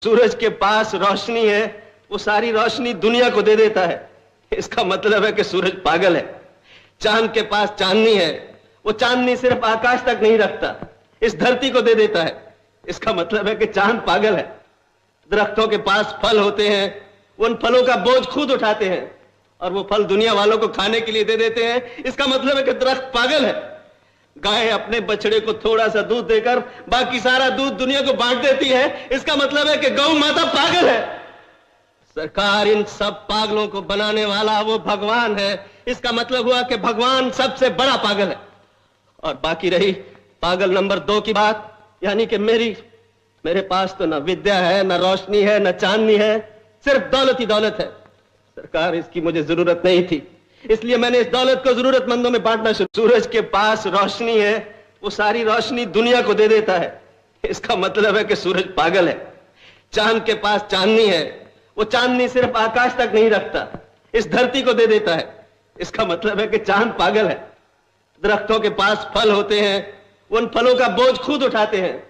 सूरज के पास रोशनी है, वो सारी रोशनी दुनिया को दे देता है। इसका मतलब है कि सूरज पागल है। चांद के पास चांदनी है, वो चांदनी सिर्फ आकाश तक नहीं रखता, इस धरती को दे देता है। इसका मतलब है कि चांद पागल है। दरख्तों के पास फल होते हैं, वो उन फलों का बोझ खुद उठाते हैं और वो फल दुनिया वालों को खाने के लिए दे देते हैं। इसका मतलब है कि दरख्त पागल है। गाय अपने बछड़े को थोड़ा सा दूध देकर बाकी सारा दूध दुनिया को बांट देती है। इसका मतलब है कि गौ माता पागल है। सरकार, इन सब पागलों को बनाने वाला वो भगवान है। इसका मतलब हुआ कि भगवान सबसे बड़ा पागल है। और बाकी रही पागल नंबर 2 की बात, यानी कि मेरे पास तो न विद्या है, न रोशनी है, न चांदनी है, सिर्फ दौलत ही दौलत है। सरकार, इसकी मुझे जरूरत नहीं थी, इसलिए मैंने इस दौलत को जरूरतमंदों में बांटना शुरू। सूरज के पास रोशनी है, वो सारी रोशनी दुनिया को दे देता है। इसका मतलब है कि सूरज पागल है। चांद के पास चांदनी है, वो चांदनी सिर्फ आकाश तक नहीं रखता, इस धरती को दे देता है। इसका मतलब है कि चांद पागल है। दरख्तों के पास फल होते हैं, वो उन फलों का बोझ खुद उठाते हैं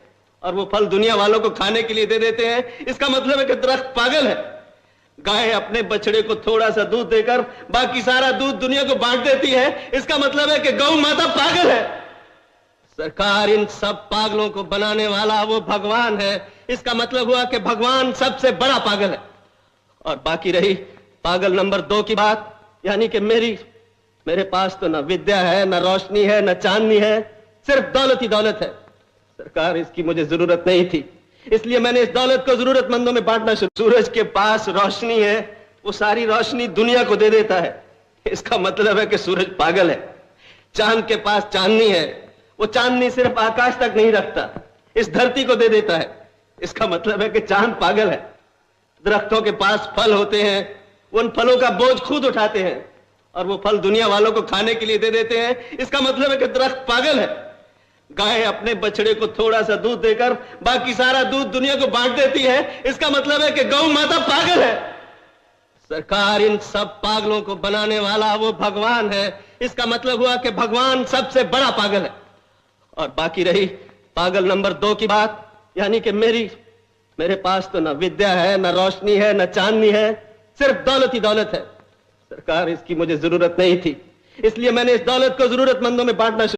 और वो फल दुनिया वालों को खाने के लिए दे देते हैं। इसका मतलब है कि दरख्त पागल है। गाय अपने बछड़े को थोड़ा सा दूध देकर बाकी सारा दूध दुनिया को बांट देती है। इसका मतलब है कि गौ माता पागल है। सरकार, इन सब पागलों को बनाने वाला वो भगवान है। इसका मतलब हुआ कि भगवान सबसे बड़ा पागल है। और बाकी रही पागल नंबर 2 की बात, यानी कि मेरे पास तो न विद्या है, न रोशनी है, न चांदनी है, सिर्फ दौलत ही दौलत है। सरकार, इसकी मुझे जरूरत नहीं थी, इसलिए मैंने इस दौलत को जरूरतमंदों में बांटना शुरू। सूरज के पास रोशनी है, वो सारी रोशनी दुनिया को दे देता है। इसका मतलब है कि सूरज पागल है। चांद के पास चांदनी है, वो चांदनी सिर्फ आकाश तक नहीं रखता, इस धरती को दे देता है। इसका मतलब है कि चांद पागल है। दरख्तों के पास फल होते हैं, वो उन फलों का बोझ खुद उठाते हैं और वो फल दुनिया वालों को खाने के लिए दे देते हैं। इसका मतलब है कि दरख्त पागल है। गाय अपने बछड़े को थोड़ा सा दूध देकर बाकी सारा दूध दुनिया को बांट देती है। इसका मतलब है कि गौ माता पागल है। सरकार, इन सब पागलों को बनाने वाला वो भगवान है। इसका मतलब हुआ कि भगवान सबसे बड़ा पागल है। और बाकी रही पागल नंबर 2 की बात, यानी कि मेरे पास तो न विद्या है, न रोशनी है, न चांदनी है, सिर्फ दौलत ही दौलत है। सरकार, इसकी मुझे जरूरत नहीं थी, इसलिए मैंने इस दौलत को जरूरतमंदों में बांटना शुरू।